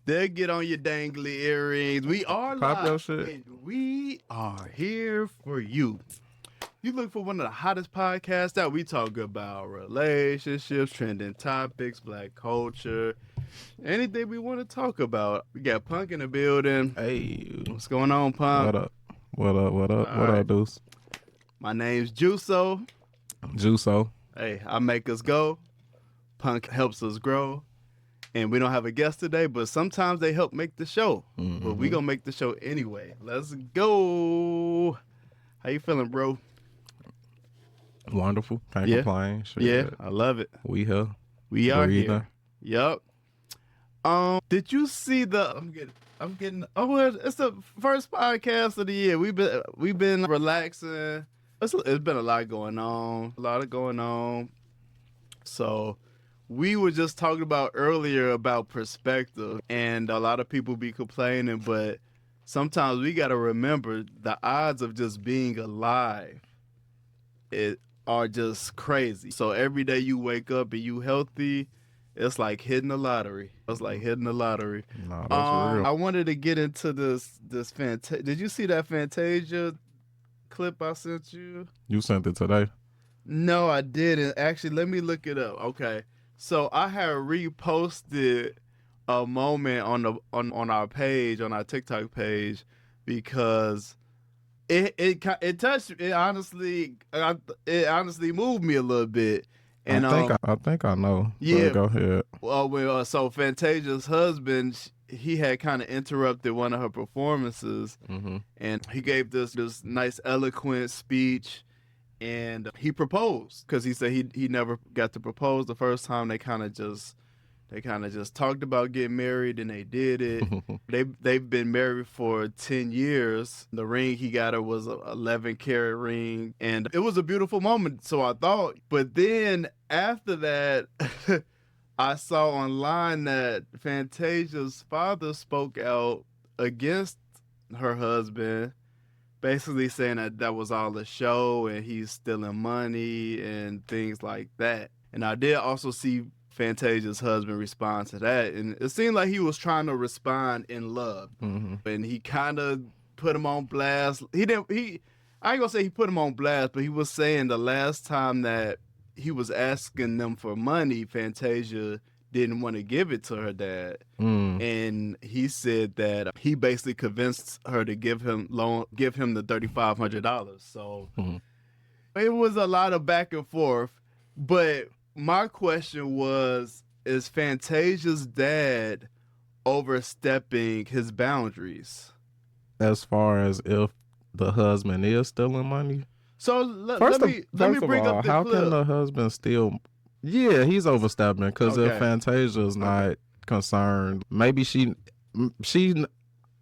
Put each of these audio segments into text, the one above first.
They'll get on your dangly earrings. We are Pop your live, shit. and we are here for you. You look for one of the hottest podcasts out. We talk about relationships, trending topics, black culture, anything we want to talk about. We got Punk in the building. Hey, What's going on, Punk? what up? What up? What up? All What right. up, Deuce? My name's JuSo. JuSo. Hey, I make us go. Punk helps us grow. And we don't have a guest today, but sometimes they help make the show. But we gonna make the show anyway. Let's go. How you feeling, bro? Wonderful. Can't Yeah. complain. Shit. Yeah, I love it. We here. We are Breathing. here. Yup. Did you see the? I'm getting. Oh, well, it's the first podcast of the year. We've been relaxing. It's been a lot going on. So. We were just talking about earlier about perspective, and a lot of people be complaining, but sometimes we got to remember the odds of just being alive are just crazy. So every day you wake up and you healthy, it's like hitting the lottery. No, that's real. I wanted to get into this Fantasia. Did you see that Fantasia clip I sent you? You sent it today. No, I didn't. Actually, let me look it up. Okay. So I had reposted a moment on our page, on our TikTok page, because it touched it honestly. It honestly moved me a little bit. And I think I know. Yeah. Go ahead. Well, so Fantasia's husband, he had kind of interrupted one of her performances, and he gave this nice eloquent speech. And he proposed because he said he never got to propose the first time. They kind of just talked about getting married, and they did it. They've been married for 10 years. The ring he got her was an 11-carat ring, and it was a beautiful moment. So I thought, but then after that, I saw online that Fantasia's father spoke out against her husband, basically saying that was all a show and he's stealing money and things like that. And I did also see Fantasia's husband respond to that, and it seemed like he was trying to respond in love. And he kind of put him on blast. I ain't gonna say he put him on blast, but he was saying the last time that he was asking them for money, Fantasia didn't want to give it to her dad. And he said that he basically convinced her to give him the $3,500. So it was a lot of back and forth. But my question was, is Fantasia's dad overstepping his boundaries? As far as if the husband is stealing money? So let me bring up the how clip. can the husband steal? Yeah, he's overstepping because if Okay. Fantasia's not concerned, maybe she,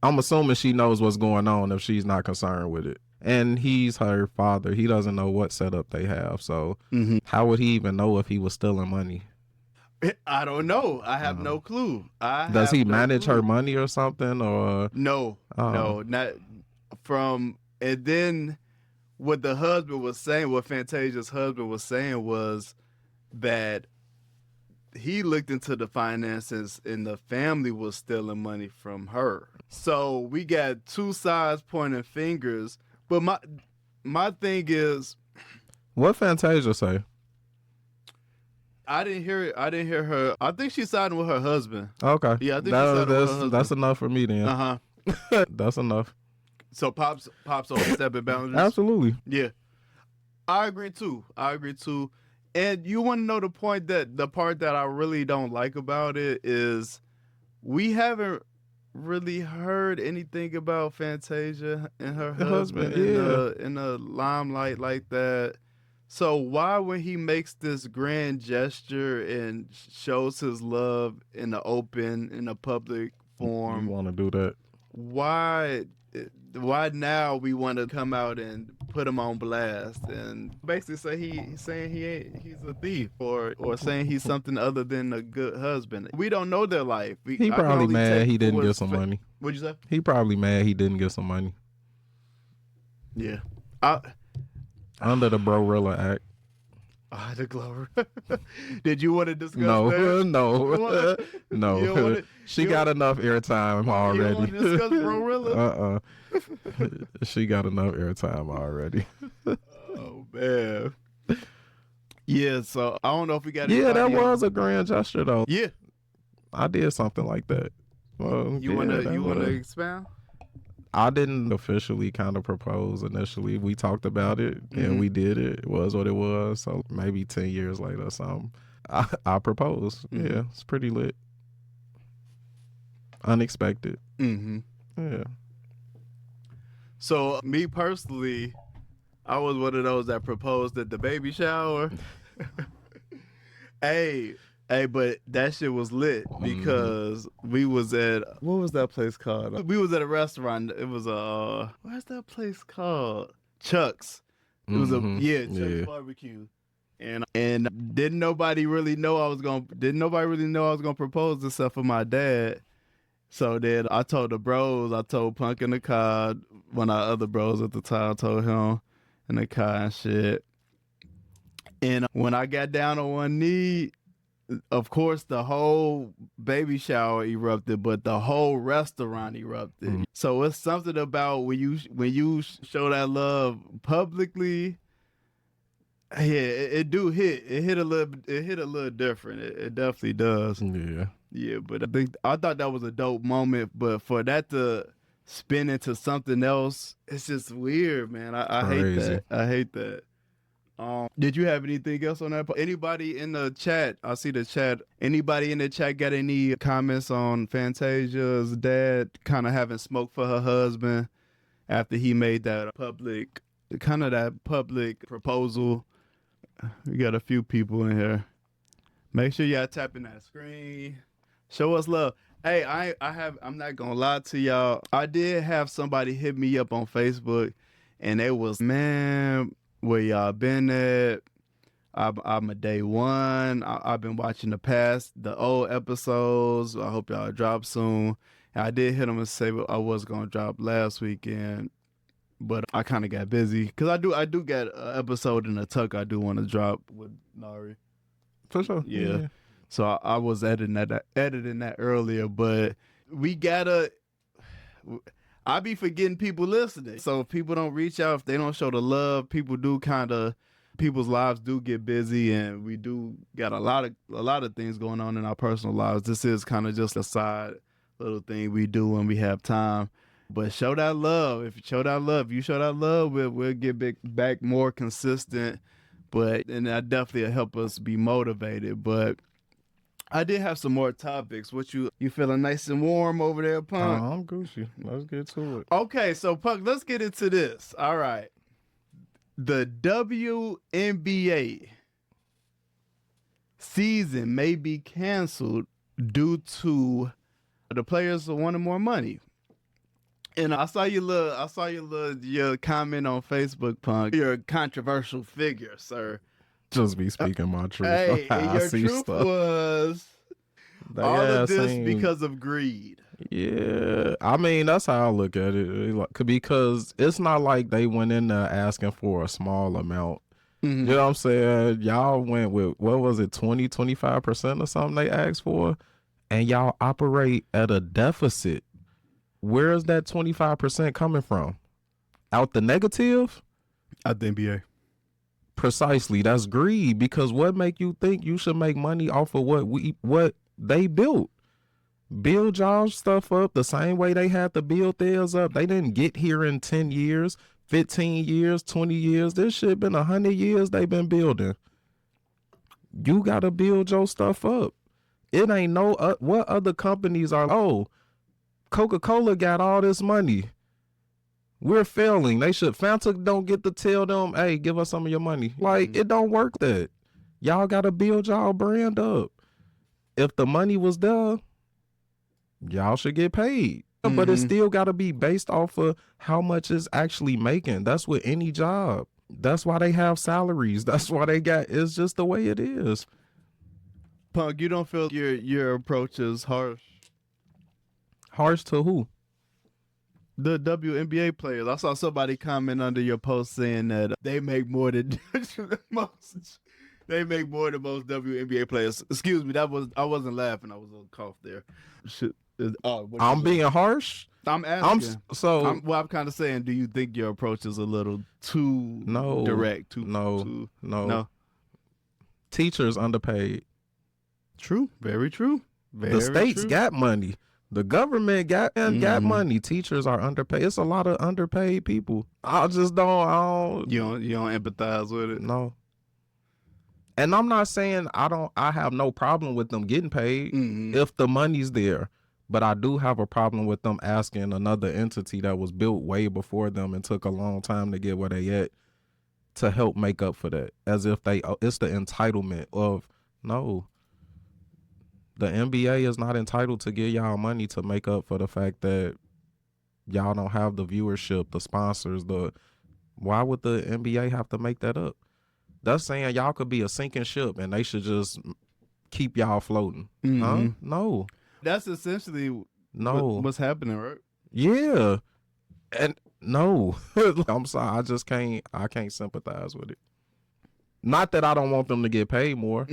I'm assuming she knows what's going on if she's not concerned with it. And he's her father. He doesn't know what setup they have. So how would he even know if he was stealing money? I don't know. I have no clue. Does he manage her money or something? Or No, not from. And then what the husband was saying, what Fantasia's husband was saying was that he looked into the finances and the family was stealing money from her. So we got two sides pointing fingers. But my thing is, what Fantasia say? I didn't hear her. I think she's siding with her husband. Okay. Yeah, I think she's siding with her husband. That's enough for me then. That's enough. So Pops overstepping boundaries. Absolutely. Yeah, I agree too. And you want to know the part that I really don't like about it is we haven't really heard anything about Fantasia and her husband in the limelight like that. So why, when he makes this grand gesture and shows his love in the open, in a public forum, You want to do that? Why now we want to come out and put him on blast and basically say he's a thief or saying he's something other than a good husband? We don't know their life. He probably mad he didn't get some money. What'd you say? He probably mad he didn't get some money. Yeah. Under the Brorilla Act. The Glover. Did you want to discuss No, that? no, no. She got enough airtime already. You want to discuss Glorilla? She got enough airtime already. Oh man. Yeah, so I don't know if we got. Yeah, that was a grand gesture though. Yeah, I did something like that. Well, you wanna expound? I didn't officially kind of propose initially. We talked about it and we did it. It was what it was. So maybe 10 years later or something, I proposed. Yeah, it's pretty lit. Unexpected. Yeah. So me personally, I was one of those that proposed at the baby shower. Hey, but that shit was lit because we was at, what was that place called? We was at a restaurant. It was what's that place called? Chuck's. It was Chuck's barbecue. And didn't nobody really know I was gonna propose except for my dad. So then I told the bros, I told Punk in the car, one of our other bros at the time, I told him in the car and shit. And when I got down on one knee, of course the whole baby shower erupted, but the whole restaurant erupted. So it's something about when you show that love publicly. Yeah, it hit a little different. It definitely does. Yeah, but I thought that was a dope moment. But for that to spin into something else, it's just weird, man. I hate that. I hate that. Did you have anything else on that? Anybody in the chat? I see the chat. Anybody in the chat got any comments on Fantasia's dad kind of having smoke for her husband after he made that public proposal? We got a few people in here. Make sure y'all tapping that screen. Show us love. Hey, I'm not gonna lie to y'all. I did have somebody hit me up on Facebook, and it was, man, where y'all been at? I'm a day one. I've been watching the old episodes. I hope y'all drop soon. And I did hit them and say I was gonna drop last weekend, but I kind of got busy because I do get an episode in the tuck I do want to drop with Nari. For sure. Yeah. So I was editing that earlier, but we gotta. I be forgetting people listening. So if people don't reach out, if they don't show the love, people's lives do get busy, and we do got a lot of things going on in our personal lives. This is kind of just a side little thing we do when we have time. But show that love. If you show that love, we'll get back more consistent. And that definitely will help us be motivated. But I did have some more topics. What you feeling nice and warm over there, Punk? I'm Gucci. Let's get to it. Okay, so Punk, let's get into this. All right. The WNBA season may be canceled due to the players wanting more money. And I saw your comment on Facebook, Punk. You're a controversial figure, sir. Just be speaking my truth. Hey, your truth was all of this because of greed. Yeah, I mean, that's how I look at it. Because it's not like they went in there asking for a small amount. You know what I'm saying? Y'all went with, what was it, 20-25% or something they asked for? And y'all operate at a deficit. Where is that 25% coming from? Out the negative? Out the NBA. Precisely. That's greed. Because what make you think you should make money off of what they built? Build y'all stuff up the same way they had to build theirs up. They didn't get here in 10 years, 15 years, 20 years. This shit been 100 years they've been building. You got to build your stuff up. It ain't no, what other companies are, Coca-Cola got all this money. We're failing. Fanta don't get to tell them, hey, give us some of your money. Like, it don't work that. Y'all got to build y'all brand up. If the money was there, y'all should get paid. But it still got to be based off of how much it's actually making. That's with any job. That's why they have salaries. That's why it's just the way it is. Punk, you don't feel your approach is harsh? Harsh to who? The WNBA players. I saw somebody comment under your post saying that they make more than most. They make more than most WNBA players. Excuse me, I wasn't laughing. I was a cough there. Shit. What I'm being harsh. I'm asking. I'm kind of saying, do you think your approach is a little too direct? No. Teachers underpaid. True. Very true. The states got money. The government got money. Teachers are underpaid. It's a lot of underpaid people. I don't. You don't empathize with it. No. And I'm not saying I have no problem with them getting paid if the money's there. But I do have a problem with them asking another entity that was built way before them and took a long time to get where they at to help make up for that. As if it's the entitlement of, no. The NBA is not entitled to give y'all money to make up for the fact that y'all don't have the viewership, the sponsors, why would the NBA have to make that up? That's saying y'all could be a sinking ship and they should just keep y'all floating. Huh? No. That's essentially what's happening, right? Yeah. And no. I'm sorry, I can't sympathize with it. Not that I don't want them to get paid more.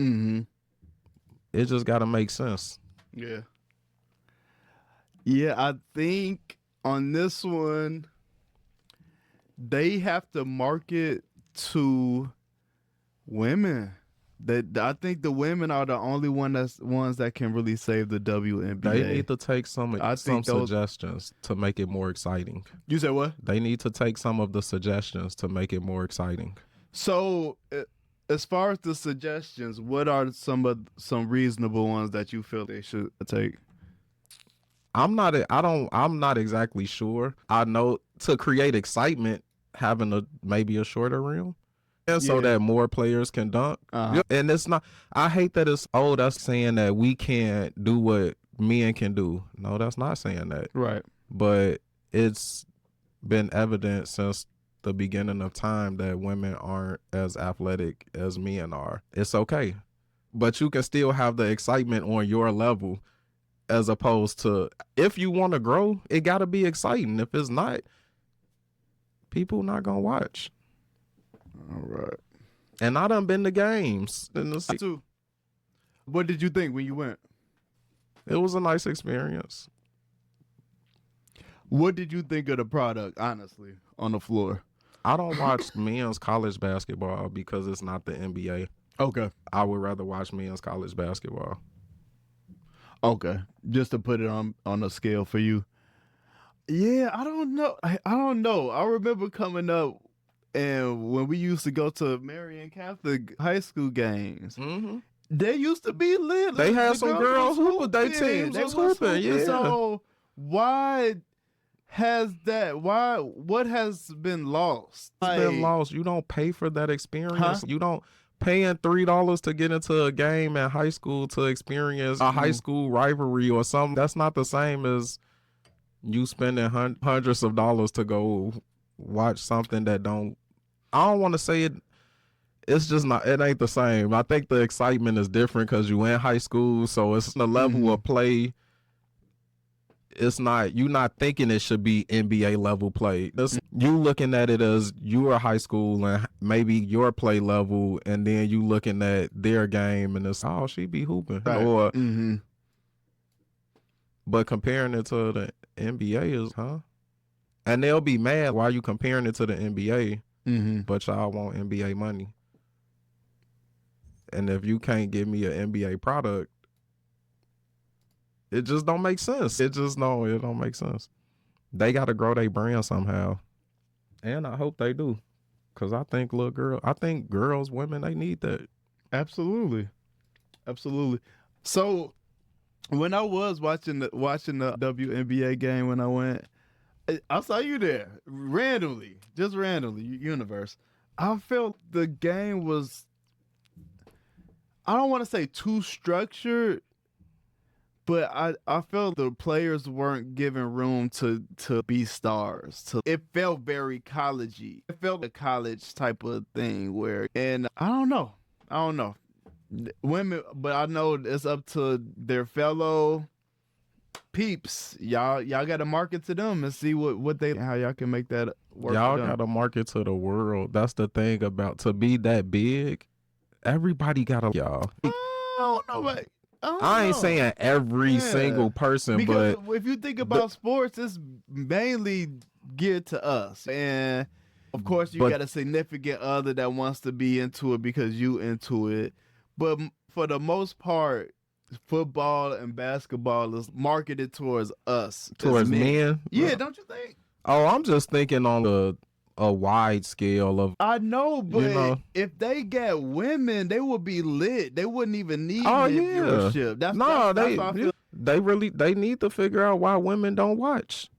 It just got to make sense. Yeah. Yeah, I think on this one, they have to market to women. I think the women are the only ones that can really save the WNBA. They need to take some suggestions to make it more exciting. You said what? They need to take some of the suggestions to make it more exciting. So, as far as the suggestions, what are some reasonable ones that you feel they should take? I'm not exactly sure. I know to create excitement, having maybe a shorter rim, and so that more players can dunk. And it's not. I hate that that's saying that we can't do what men can do. No, that's not saying that. Right. But it's been evident since the beginning of time that women aren't as athletic as men are. It's okay. But you can still have the excitement on your level, as opposed to, if you want to grow, it got to be exciting. If it's not, people not going to watch. All right. And I done been to games. Too. What did you think when you went? It was a nice experience. What did you think of the product, honestly, on the floor? I don't watch men's college basketball because it's not the NBA. Okay. I would rather watch men's college basketball. Okay. Just to put it on a scale for you. Yeah, I don't know. I don't know. I remember coming up and when we used to go to Marian Catholic high school games, they used to be lit. They had some girls hooping. They teams was hooping. Yeah. So why has that? What has been lost? It's been lost. You don't pay for that experience. You don't paying $3 to get into a game in high school to experience a high school rivalry or something. That's not the same as you spending hundreds of dollars to go watch something that don't. I don't want to say it. It's just not. It ain't the same. I think the excitement is different because you in high school, so it's the level of play. It's not. You're not thinking it should be NBA level play. You looking at it as you are high school and maybe your play level, and then you looking at their game and it's she be hooping right. But comparing it to the NBA is and they'll be mad why you comparing it to the NBA, but y'all want NBA money. And if you can't give me an NBA product, it just don't make sense. It don't make sense. They got to grow their brand somehow. And I hope they do. Because I think girls, women, they need that. Absolutely. Absolutely. So when I was watching the WNBA game when I went, I saw you there randomly, universe. I felt the game was, I don't want to say too structured, but I felt the players weren't given room to be stars. It felt very college-y. It felt a college type of thing and I don't know. Women, but I know it's up to their fellow peeps. Y'all got to market to them and see how y'all can make that work. Y'all got to market to the world. That's the thing about to be that big. everybody got a y'all. I don't know, but I ain't saying every single person, because but if you think about sports, it's mainly geared to us. And of course, you got a significant other that wants to be into it because you into it. But for the most part, football and basketball is marketed towards us. Towards men? Yeah, don't you think? Oh, I'm just thinking on a wide scale of. I know, but if they got women, they would be lit. They wouldn't even need viewership. That's how I feel. They need to figure out why women don't watch.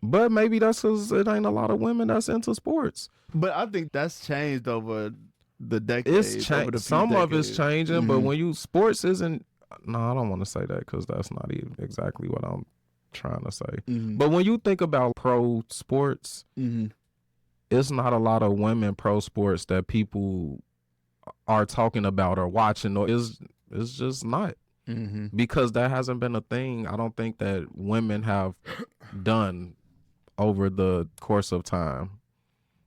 But maybe that's because it ain't a lot of women that's into sports. But I think that's changed over the decades. It's changed. Some of it's changing, but when sports isn't. No, I don't want to say that because that's not even exactly what I'm trying to say. But when you think about pro sports, it's not a lot of women pro sports that people are talking about or watching, or it's just not. Because that hasn't been a thing. I don't think that women have done over the course of time.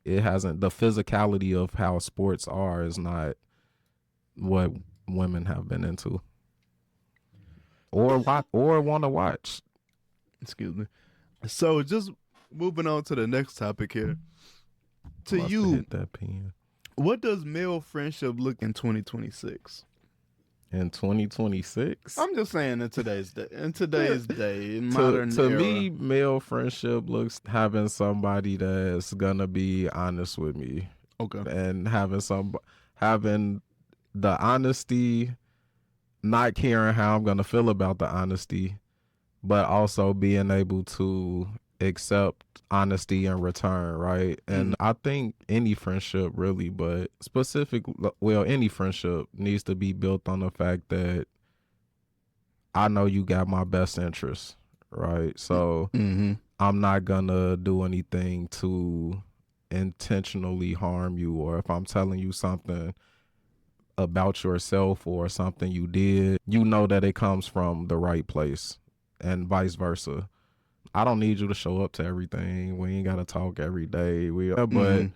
It hasn't. The physicality of how sports are is not what women have been into or want to watch. Excuse me. So just moving on to the next topic here. To you, hit that pen. What does male friendship look in 2026? In 2026? I'm just saying in today's day. In modern to era. me, male friendship looks having somebody that's gonna be honest with me. Okay. And having the honesty, not caring how I'm gonna feel about the honesty, but also being able to accept honesty in return, right? And I think any friendship really, but any friendship needs to be built on the fact that I know you got my best interest, right? So I'm not gonna do anything to intentionally harm you, or if I'm telling you something about yourself or something you did, you know that it comes from the right place, and vice versa. I don't need you to show up to everything. We ain't gotta talk every day. But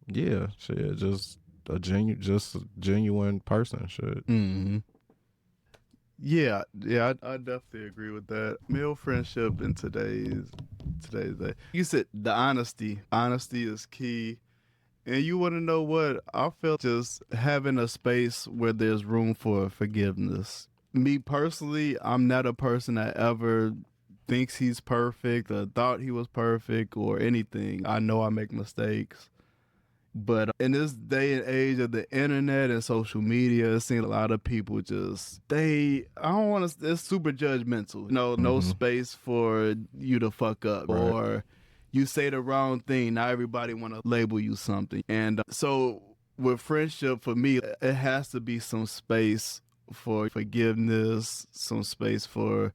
yeah, shit, just a genuine person, shit. Yeah, I definitely agree with that. Male friendship in today's day. You said the honesty. Honesty is key. And you want to know what? I feel just having a space where there's room for forgiveness. Me personally, I'm not a person that ever thinks he's perfect or thought he was perfect or anything. I know I make mistakes. But in this day and age of the internet and social media, it seems a lot of people it's super judgmental. No space for you to fuck up, right? Or you say the wrong thing. Now everybody want to label you something. And so with friendship, for me, it has to be some space for forgiveness, some space for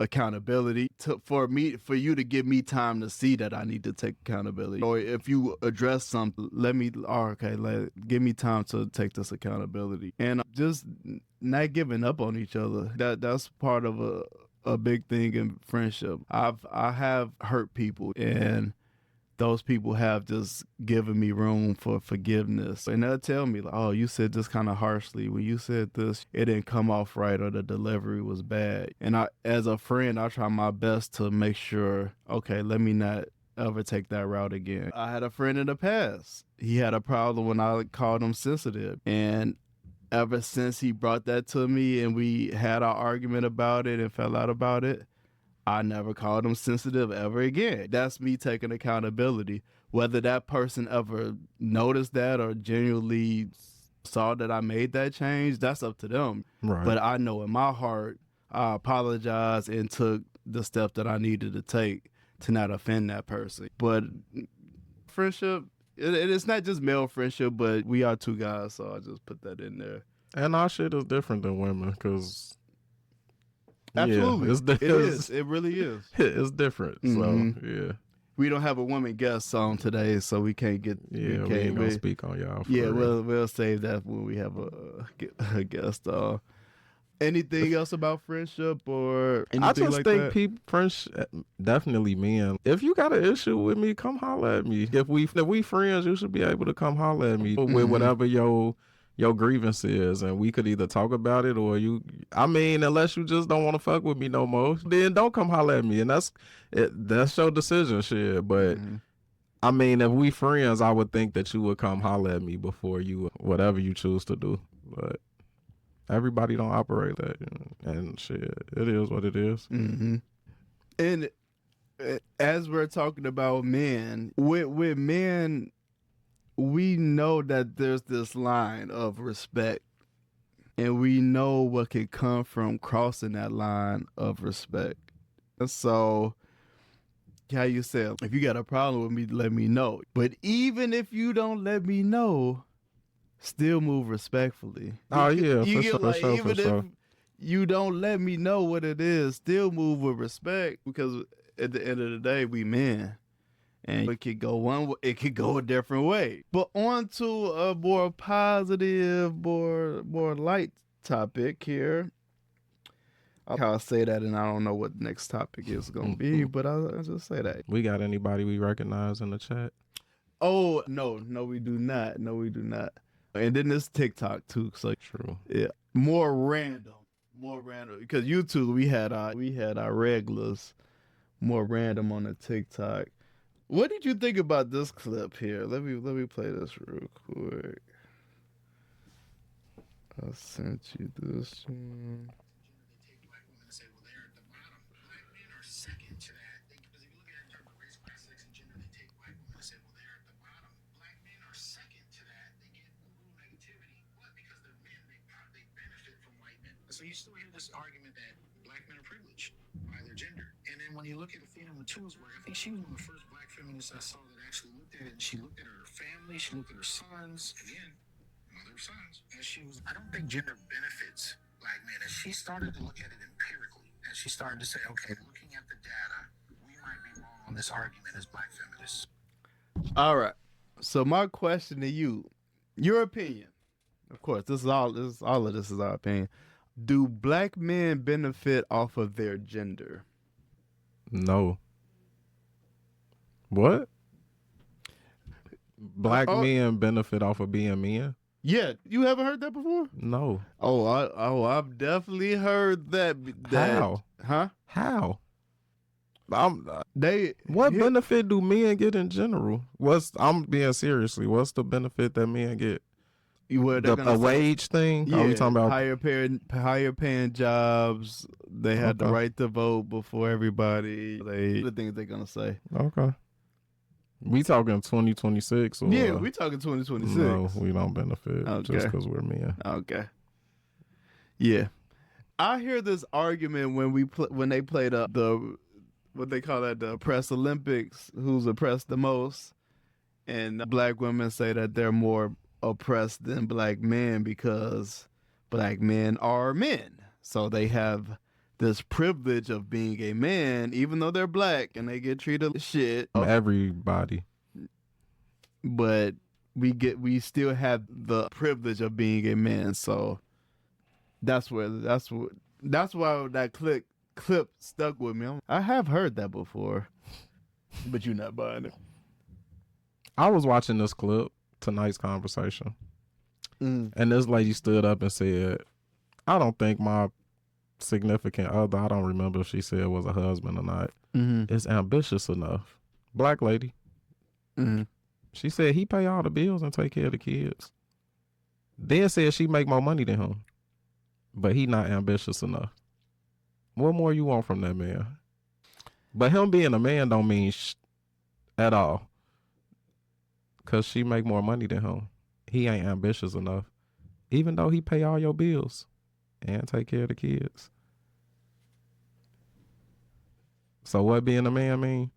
accountability, for you to give me time to see that I need to take accountability. Or if you address something, give me time to take this accountability. And just not giving up on each other. That's part of a big thing in friendship. I have hurt people, and those people have just given me room for forgiveness. And they'll tell me, like, oh, you said this kind of harshly. When you said this, it didn't come off right, or the delivery was bad. And as a friend, I try my best to make sure, okay, let me not ever take that route again. I had a friend in the past. He had a problem when I called him sensitive. And ever since he brought that to me and we had our argument about it and fell out about it, I never called him sensitive ever again. That's me taking accountability. Whether that person ever noticed that or genuinely saw that I made that change, that's up to them. Right. But I know in my heart, I apologized and took the step that I needed to take to not offend that person. But friendship, it's not just male friendship, but we are two guys, so I just put that in there. And our shit is different than women, because absolutely, it is. It really is. It's different. So yeah, we don't have a woman guest on today, so we can't get. We ain't gonna speak on y'all. We'll save that when we have a guest. Anything else about friendship or anything I just like think that? friendship, definitely men. If you got an issue with me, come holler at me. If we friends, you should be able to come holler at me with whatever your your grievance is, and we could either talk about it or unless you just don't want to fuck with me no more, then don't come holler at me, and that's your decision, shit. But I mean, if we friends, I would think that you would come holler at me before you whatever you choose to do. But everybody don't operate that, and shit, it is what it is. And as we're talking about men, with men, we know that there's this line of respect, and we know what can come from crossing that line of respect. And so, how you said, if you got a problem with me, let me know. But even if you don't let me know, still move respectfully. Oh yeah, for sure, even if you don't let me know what it is, still move with respect, because at the end of the day, we men. And it could go one way, it could go a different way. But on to a more positive, more light topic here. I'll say that, and I don't know what the next topic is going to be, but I'll just say that. We got anybody we recognize in the chat? Oh, no, we do not. And then this TikTok too. So true. Yeah, more random. Because YouTube, we had our regulars, more random on the TikTok. What did you think about this clip here? Let me play this real quick. I sent you this one. So you still hear this argument that black men are privileged by their gender. And then when you look at Athena Matu's work, I think she was one of the first black feminists I saw that actually looked at it. And she looked at her family, she looked at her sons, again, mother of sons. And I don't think gender benefits black men. And she started to look at it empirically. And she started to say, okay, looking at the data, we might be wrong on this argument as black feminists. All right. So my question to you, your opinion. Of course, all of this is our opinion. Do black men benefit off of their gender? No. What? Black men benefit off of being men? Yeah, you haven't heard that before? No. I've definitely heard that. How? Huh? How? What benefit do men get in general? I'm being seriously. What's the benefit that men get? A wage thing? Yeah, are we talking about higher paying jobs? They had the right to vote before everybody. The things they're gonna say. Okay. We talking 2026? Yeah, we talking 2026. No, we don't benefit just because we're men. Okay. Yeah, I hear this argument when they played the what they call that, the oppressed Olympics. Who's oppressed the most? And black women say that they're more oppressed than black men because black men are men, so they have this privilege of being a man even though they're black and they get treated like shit. Everybody, but we still have the privilege of being a man. So that's why that clip stuck with me. I have heard that before, but you're not buying it. I was watching this clip, tonight's conversation, and this lady stood up and said, I don't think my significant other, I don't remember if she said was a husband or not, is ambitious enough. Black lady. She said he pay all the bills and take care of the kids. Then said she make more money than him, but he not ambitious enough. What more you want from that man? But him being a man don't mean at all. Because she make more money than him. He ain't ambitious enough. Even though he pay all your bills and take care of the kids. So what being a man mean?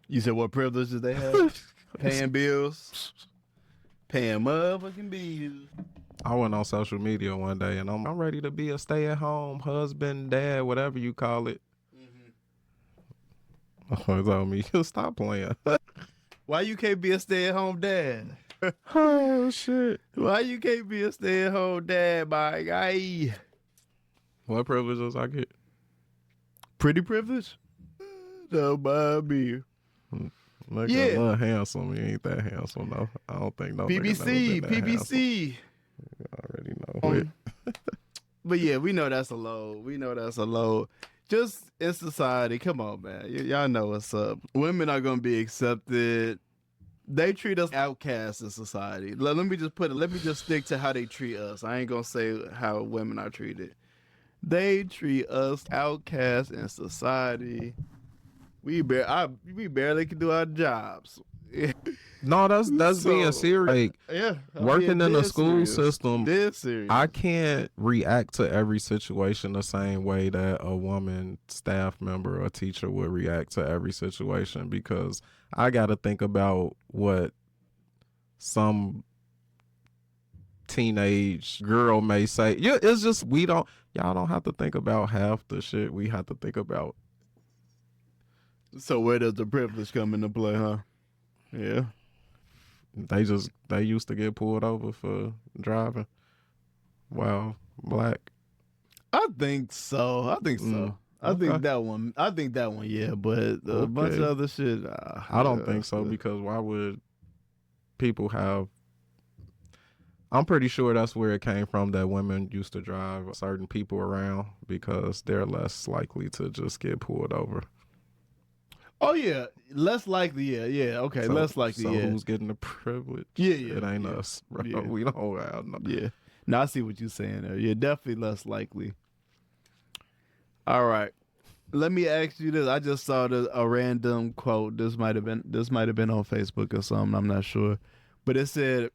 You said what privileges they have? Paying bills. Paying motherfucking bills. I went on social media one day and I'm ready to be a stay-at-home husband, dad, whatever you call it. Oh, told me, stop playing. Why you can't be a stay-at-home dad? Oh, shit. Why you can't be a stay-at-home dad, my guy? What privileges I get? Pretty privilege? Don't mind me. Nigga, handsome. You ain't that handsome, though. I don't think no PBC. already know it. But yeah, we know that's a load. Just in society, come on, man. Y'all know what's up. Women are gonna be accepted. They treat us outcasts in society. Let me just stick to how they treat us. I ain't gonna say how women are treated. They treat us outcasts in society. We barely can do our jobs. No, that's being serious. Like, yeah, working in the school system, dead serious. I can't react to every situation the same way that a woman staff member or teacher would react to every situation, because I got to think about what some teenage girl may say. Yeah, it's just y'all don't have to think about half the shit we have to think about. So where does the privilege come into play, huh? Yeah. They used to get pulled over for driving while black. I think so. I think that one. Yeah, but a bunch of other shit. I don't think so, because why would people have? I'm pretty sure that's where it came from, that women used to drive certain people around because they're less likely to just get pulled over. Oh yeah, less likely. Yeah. Okay, less likely. So yeah. Who's getting the privilege? Yeah. It ain't us, bro. Yeah. We don't have no. Yeah. No, I see what you're saying there. Yeah, definitely less likely. All right, let me ask you this. I just saw a random quote. This might have been on Facebook or something. I'm not sure, but it said,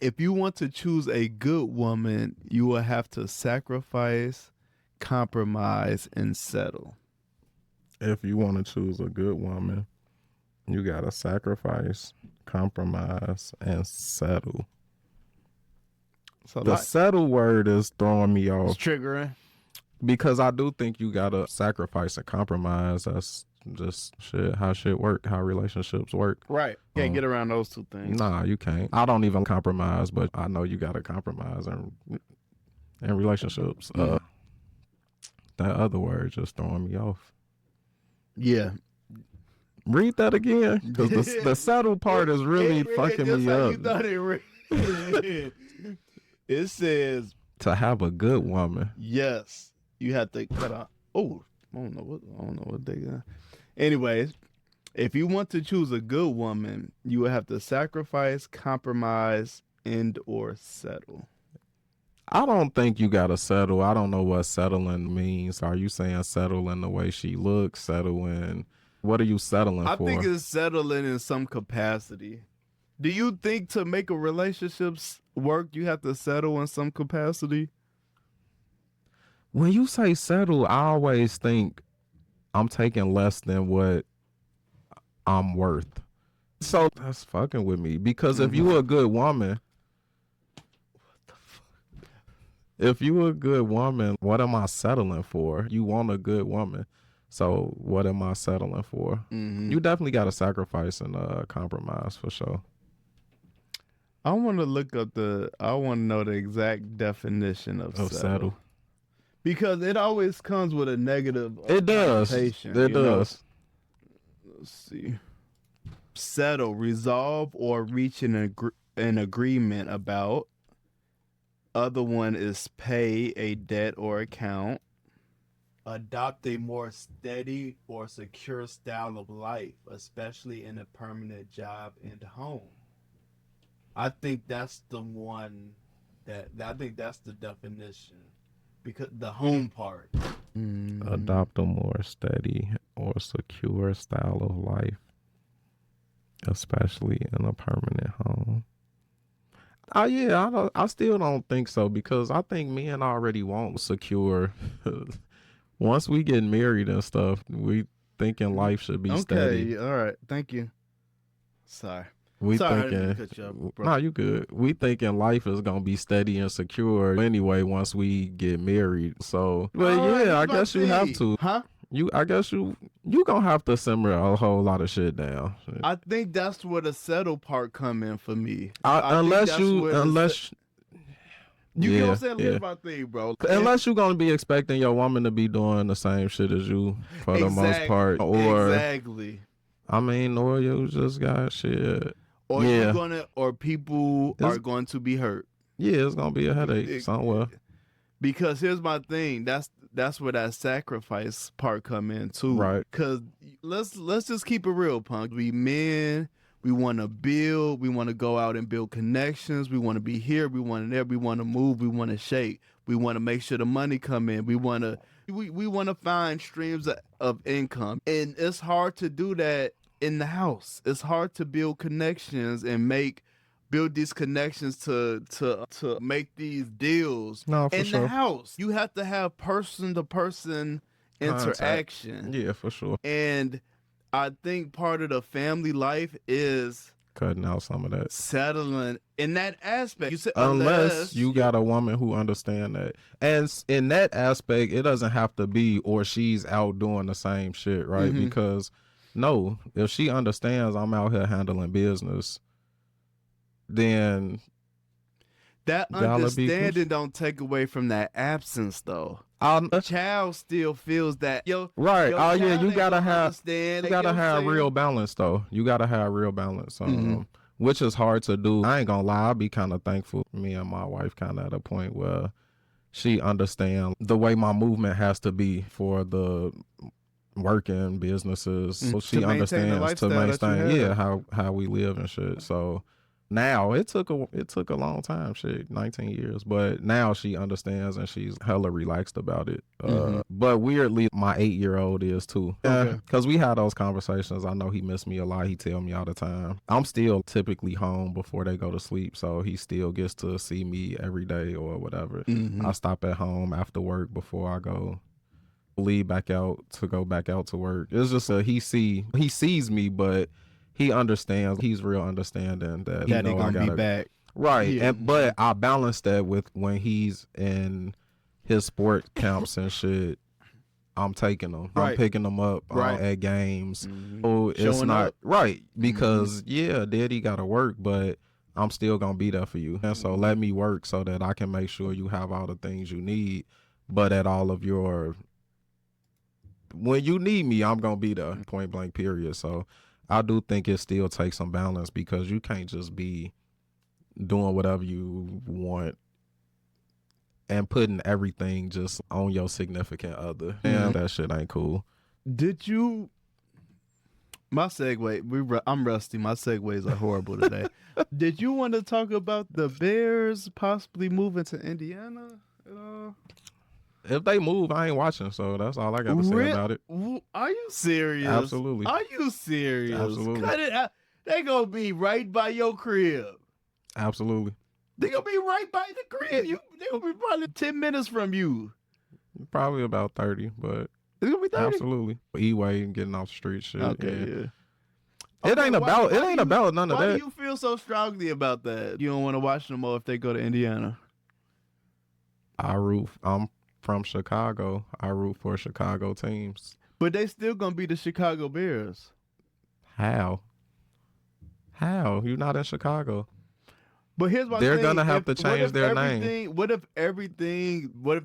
"If you want to choose a good woman, you will have to sacrifice, compromise, and settle." If you want to choose a good woman, you gotta sacrifice, compromise, and settle. So the settle word is throwing me off. It's triggering. Because I do think you gotta sacrifice and compromise. That's just how shit work, how relationships work. Right. Can't get around those two things. Nah, you can't. I don't even compromise, but I know you gotta compromise in relationships. That other word just throwing me off. Yeah. Read that again, because the settle part is really fucking me up. You thought it read. It says, to have a good woman. Yes. You have to cut out. Oh, I don't know what they got. Anyways, if you want to choose a good woman, you will have to sacrifice, compromise, and or settle. I don't think you gotta settle. I don't know what settling means. Are you saying settle in the way she looks? Settle in, what are you settling for? I think it's settling in some capacity. Do you think to make a relationship work, you have to settle in some capacity? When you say settle, I always think I'm taking less than what I'm worth. So that's fucking with me, because if you a good woman, if you a good woman, what am I settling for? You want a good woman, so what am I settling for? You definitely got to sacrifice and compromise for sure. I want to look up I want to know the exact definition of settle. Because it always comes with a negative connotation. It does. Let's see. Settle, resolve or reach an agreement about. Other one is pay a debt or account. Adopt a more steady or secure style of life, especially in a permanent job and home. I think that's the one I think that's the definition. Because the home part. Adopt a more steady or secure style of life, especially in a permanent home. Oh yeah, I still don't think so, because I think men already want secure. Once we get married and stuff, we thinking life should be steady. Okay, all right, thank you. Sorry. We Sorry, thinking, I didn't cut you off, bro. nah, you good. We thinking life is gonna be steady and secure anyway once we get married. So, but yeah, I guess you have to. Huh? I guess you gonna have to simmer a whole lot of shit down. I think that's where the settle part come in for me. Unless you get what I'm saying? Live my thing, bro. Unless you're gonna be expecting your woman to be doing the same shit as you for the most part, or exactly. I mean, or you just got shit. Or people are going to be hurt. Yeah, it's gonna be a headache somewhere. Because here's my thing. That's where that sacrifice part come in too. Right. Cause let's just keep it real, punk. We men, we want to build, we want to go out and build connections, we want to be here, we want to there, we want to move, we want to shake, we want to make sure the money come in, we want to find streams of income, and it's hard to do that in the house. It's hard to build connections and build these connections to make these deals No, for in sure. the house. You have to have person to person interaction. Yeah, for sure. And I think part of the family life is Cutting out some of that. settling in that aspect. You said Unless you got a woman who understand that. And in that aspect, it doesn't have to be or she's out doing the same shit, right? Mhm. Because no, if she understands I'm out here handling business, then that y'all will be understanding don't take away from that absence though. I'll, The child still feels that right. your Oh yeah, child you ain't gotta gonna have understand. you gotta know what I'm have saying? real balance though. You gotta have real balance. Mhm. Which is hard to do. I ain't gonna lie, I'll be kind of thankful. Me and my wife kind of at a point where she understands the way my movement has to be for the working businesses. So she To maintain the understands to lifestyle that you maintain, have. how we live and shit. So now it took a long time, shit, 19 years, but now she understands and she's hella relaxed about it. But weirdly, my 8-year-old is too. Okay. Because we had those conversations. I know he missed me a lot. He tell me all the time. I'm still typically home before they go to sleep, so he still gets to see me every day or whatever. Mhm. I stop at home after work before I go leave back out to go back out to work. It's just he sees me, but he understands. He's real understanding that he That know ain't I gonna gotta be back. right. Yeah. But I balance that with when he's in his sport camps and shit. I'm taking them. I'm Right. picking them up Right. at games. Mhm. So it's Showing not up. right because yeah, daddy gotta work, but I'm still gonna be there for you. And so let me work so that I can make sure you have all the things you need, but at all of your when you need me, I'm gonna be there. Point blank, period. So I do think it still takes some balance because you can't just be doing whatever you want and putting everything just on your significant other. And that shit ain't cool. Did you? My segue. I'm rusty. My segues are horrible today. Did you want to talk about the Bears possibly moving to Indiana at all? If they move, I ain't watching. So that's all I got to say about it. Are you serious? Absolutely. Are you serious? Absolutely. Cut it out. They gonna be right by your crib. Absolutely. They gonna be right by the crib. They gonna be probably 10 minutes from you. Probably about 30, but It's gonna be 30. absolutely. E-way and getting off the street shit. Okay, yeah. It ain't about none of Why that. do you feel so strongly about that? You don't want to watch them more if they go to Indiana. I'm from Chicago. I root for Chicago teams. But they still gonna be the Chicago Bears. How? You're not in Chicago. But here's my They're thing. gonna have to change their name. What if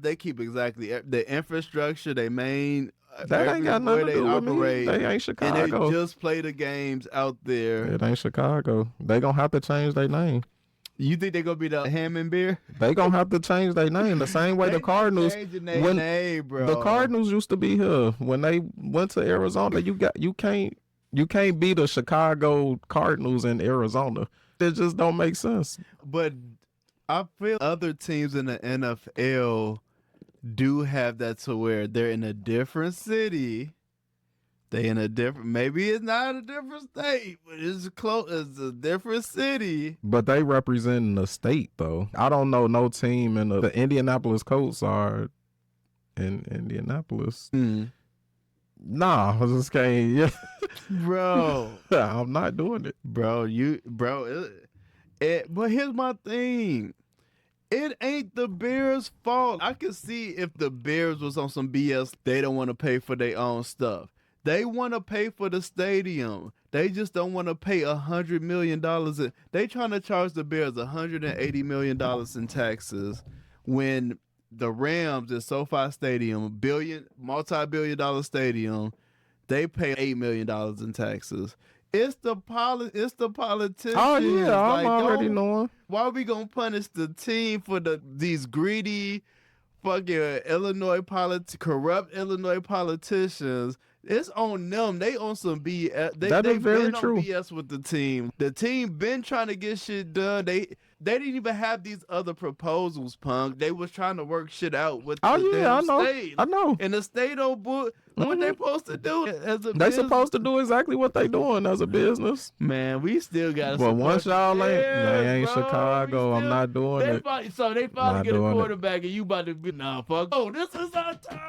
they keep exactly the infrastructure, they main That ain't got nothing to do with me. operate, They ain't Chicago. and they just play the games out there. It ain't Chicago. They gonna have to change their name. You think they gonna be the Hammond Bear? They gonna have to change their name the same way the Cardinals. When name, bro. The Cardinals used to be here when they went to Arizona. You can't be the Chicago Cardinals in Arizona. It just don't make sense. But I feel other teams in the NFL do have that to where they're in a different city. Maybe it's not a different state, but it's close. It's a different city. But they represent the state, though. I don't know no team in the Indianapolis Colts are in Indianapolis. Nah, I just can't. Yeah, Bro. I'm not doing it, But here's my thing. It ain't the Bears' fault. I could see if the Bears was on some BS, they don't want to pay for their own stuff. They want to pay for the stadium. They just don't want to pay $100 million. They trying to charge the Bears $180 million in taxes when the Rams at SoFi Stadium, multi-billion-dollar stadium, they pay $8 million in taxes. It's the politicians. Oh yeah, I'm like, already knowing. Why are we gonna punish the team for these greedy fucking corrupt Illinois politicians? It's on them. They on some BS. That They is very been true. on BS with the team. The team been trying to get shit done. They didn't even have these other proposals, Punk. They was trying to work shit out with the damn state. I know. And the state don't what they supposed to do as a They business? supposed to do exactly what they doing as a business. Man, we still got to But once y'all ain't bro, Chicago, I'm not doing it. So they finally Not get a doing it. quarterback and you about to be, nah, fuck. Oh, this is our time.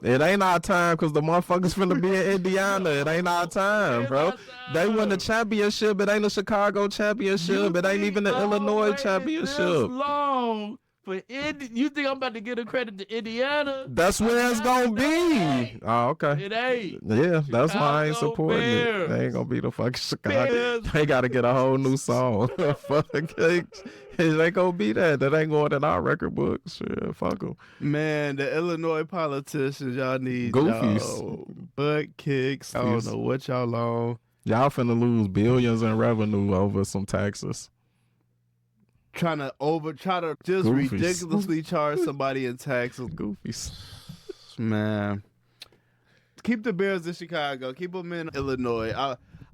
It ain't our time because the motherfuckers finna be in Indiana. It ain't our time, bro. They won the championship. It ain't a Chicago championship. It ain't even the Illinois championship. This long for you think I'm about to give a credit to Indiana? That's where it's gonna be. Oh, okay. It ain't. Yeah, that's why I ain't Chicago supporting it. Bears. They ain't gonna be the fucking Chicago. Bears. They gotta get a whole new song. Fuck, it ain't gonna be that. That ain't going in our record books. Shit, fuck them. Man, the Illinois politicians, y'all need Goofies. y'all butt kicks. I don't know what y'all on. Y'all finna lose billions in revenue over some taxes. Trying to just Goofies. ridiculously charge somebody in taxes. Goofies. Man, keep the Bears in Chicago. Keep them in Illinois.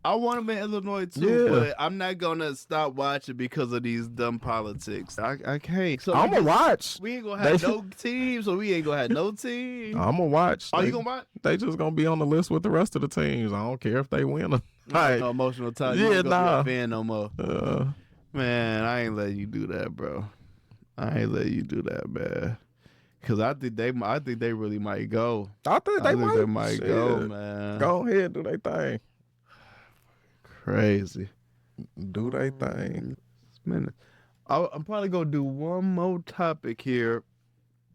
I want them in Illinois too, but I'm not gonna stop watching because of these dumb politics. I can't. So I'm gonna watch. We ain't gonna have no team, so we ain't gonna have no team. I'm gonna watch. You gonna watch? They just gonna be on the list with the rest of the teams. I don't care if they win or No emotional time. Yeah, You ain't gonna nah. be a fan no more. Man, I ain't letting you do that, bro. I ain't letting you do that, man. Cause I think they really might go. I think they might Shit. go, man. Go ahead, do they thing. Crazy. Do they thing. Man, I'm probably gonna do one more topic here.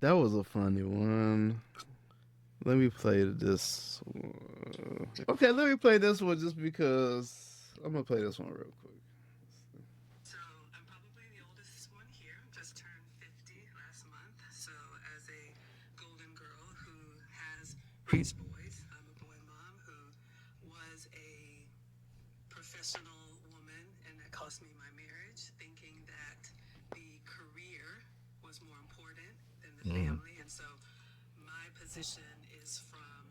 That was a funny one. Let me play this one. Okay, let me play this one just because I'm gonna play this one real quick. So I'm probably the oldest one here. Just turned 50 last month. So as a golden girl who has raised boys, I'm a boy mom who was a professional woman, and that cost me my marriage, thinking that the career was more important than the family. And so my position is from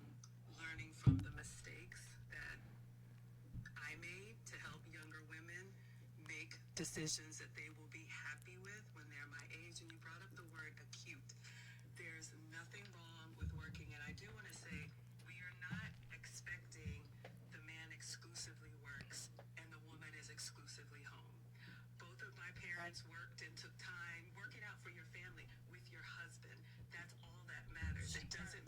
learning from the mistakes that I made to help younger women make decisions that they will be happy with when they're my age. And you brought up the word acute. There's nothing wrong with working. And I do want to say, we are not expecting the man exclusively works and the woman is exclusively home. Both of my parents worked and took time. Work it out for your family with your husband. That's all that matters. It doesn't.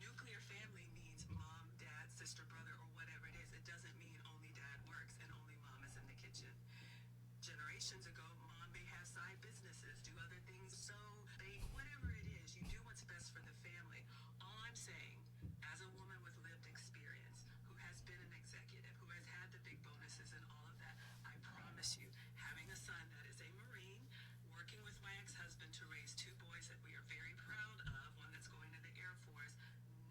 Nuclear family means mom, dad, sister, brother, or whatever it is. It doesn't mean only dad works and only mom is in the kitchen. Generations ago, mom may have side businesses, do other things. So, whatever it is, you do what's best for the family. All I'm saying, as a woman with lived experience, who has been an executive, who has had the big bonuses and all of that, I promise you, having a son that is a Marine, working with my ex-husband to raise two boys that we are very proud of, one that's going to the Air Force,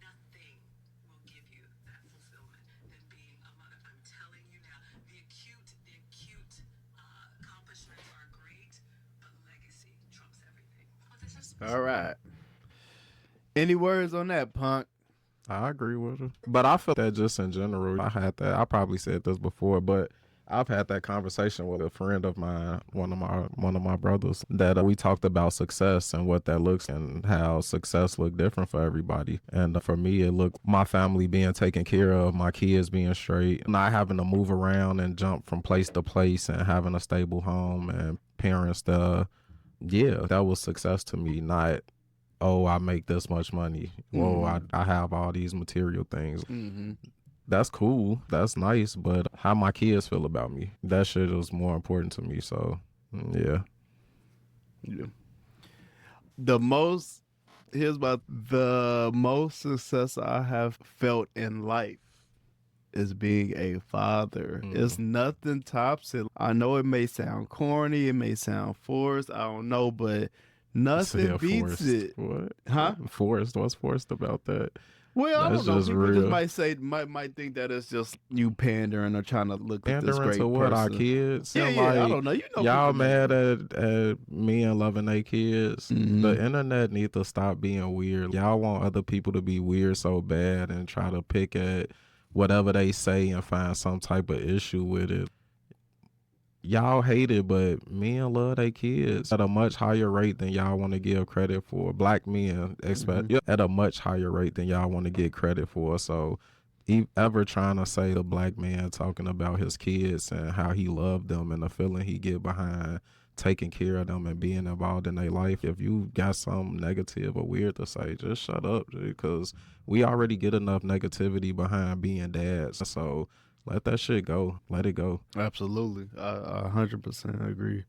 nothing will give you that fulfillment than being a mother. I'm telling you now, the acute accomplishments are great, but legacy trumps everything. All right. Any words on that, Punk? I agree with her. But I feel that just in general, I probably said this before, but I've had that conversation with a friend of mine, one of my brothers, that we talked about success and what that looks and how success look different for everybody. And for me, it looked my family being taken care of, my kids being straight, not having to move around and jump from place to place and having a stable home and parents that, that was success to me. Not, oh, I make this much money. Whoa, I have all these material things. Mm-hmm. That's cool. That's nice. But how my kids feel about me, that shit is more important to me. So, yeah. The most success I have felt in life is being a father. It's nothing tops it. I know it may sound corny. It may sound forced. I don't know, but nothing beats forced. it. What? Huh? Forced? What's forced about that? Well, I That's don't know. just People just real. might say might think that it's just you pandering or trying to look at this Pandering great to what, our person. kids? Yeah, And yeah. I like, don't know. You know, y'all people know. mad at men loving their kids? Mhm. The internet need to stop being weird. Y'all want other people to be weird so bad and try to pick at whatever they say and find some type of issue with it. Y'all hate it, but men love their kids at a much higher rate than y'all want to give credit for. Black men, expect at a much higher rate than y'all want to get credit for. So, ever trying to say the black man talking about his kids and how he loved them and the feeling he get behind taking care of them and being involved in their life. If you got something negative or weird to say, just shut up, because we already get enough negativity behind being dads. So let that shit go. Let it go. Absolutely. I 100% agree.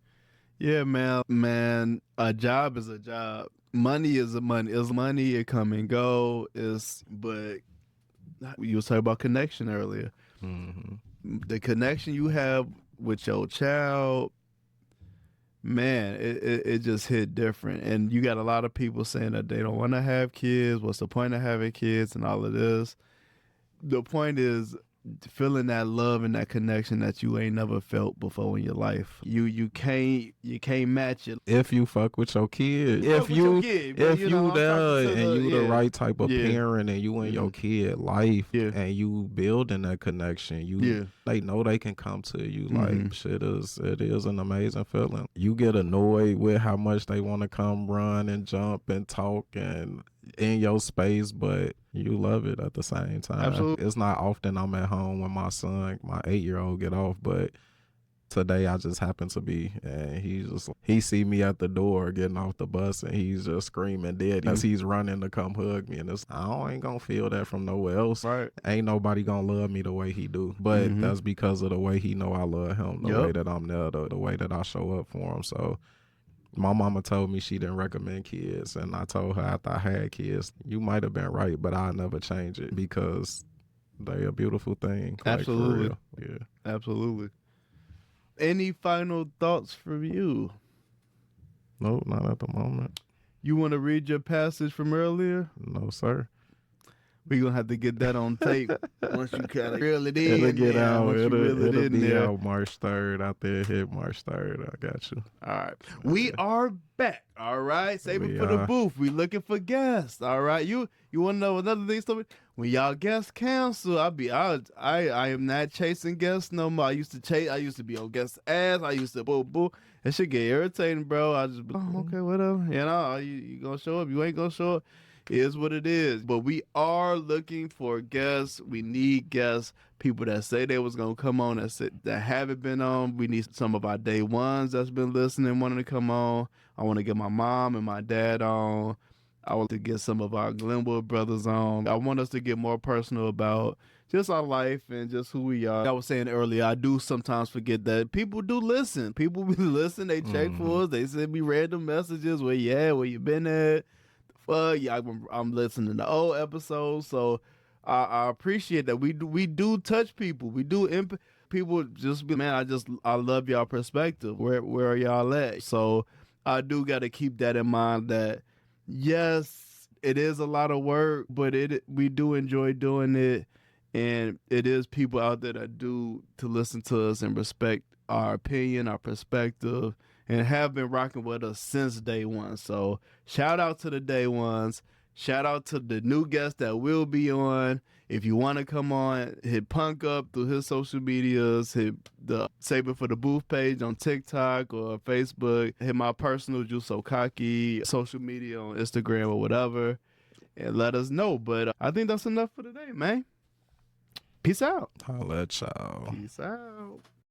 Yeah, man, a job is a job. Money is a money. It's money. It come and go. But you was talking about connection earlier. Mm-hmm. The connection you have with your child, man, it just hit different. And you got a lot of people saying that they don't want to have kids. What's the point of having kids and all of this? The point is feeling that love and that connection that you ain't never felt before in your life. You can't match it. If you fuck with your kid, Fuck with your kid, but, if you know, you I'm there talking to and the- you the yeah. right type of Yeah. parent and you in your kid life Yeah. and you building that connection, they know they can come to you. Like it is an amazing feeling. You get annoyed with how much they want to come run and jump and talk and in your space, but you love it at the same time. Absolutely. It's not often I'm at home when my son, my 8-year-old, get off, but today I just happen to be, and he see me at the door getting off the bus and he's just screaming daddy as he's running to come hug me, and I ain't gonna feel that from nowhere else. Right. Ain't nobody gonna love me the way he do, but that's because of the way he know I love him, the way that I'm there, the way that I show up for him. So my mama told me she didn't recommend kids, and I told her after I had kids, you might have been right, but I'll never change it because they a beautiful thing. Absolutely. Like, for real. Yeah. Absolutely. Any final thoughts from you? Nope, not at the moment. You want to read your passage from earlier? No, sir. We're going to have to get that on tape once you kind of reel it in. It'll get out. Once you reel it It'll in be there. out March 3rd. Out there, hit March 3rd. I got you. All right. We are back. All right. Save it for the booth. We looking for guests. All right. You want to know another thing? So when y'all guests cancel, I am not chasing guests no more. I used to be on guest ass. I used to boo. It should get irritating, bro. I just be, okay, whatever. You know, you gonna show up? You ain't gonna show up? It is what it is. But we are looking for guests. We need guests. People that say they was gonna come on that haven't been on. We need some of our day ones that's been listening, wanting to come on. I want to get my mom and my dad on. I want to get some of our Glenwood brothers on. I want us to get more personal about just our life and just who we are. I was saying earlier, I do sometimes forget that people do listen. People be listen. They check for us. They send me random messages. Where you been at? Yeah, I'm listening to old episodes. So I appreciate that. We do touch people. We do people just be, man, I love y'all perspective. Where are y'all at? So I do got to keep that in mind that yes, it is a lot of work, but we do enjoy doing it, and it is people out there that do to listen to us and respect our opinion, our perspective, and have been rocking with us since day one. So shout out to the day ones. Shout out to the new guests that will be on. If you want to come on, hit Punk up through his social medias. Hit the Save It for the Booth page on TikTok or Facebook. Hit my personal JuSo Kaki social media on Instagram or whatever, and let us know. But I think that's enough for today, man. Peace out. Holla at y'all. Peace out.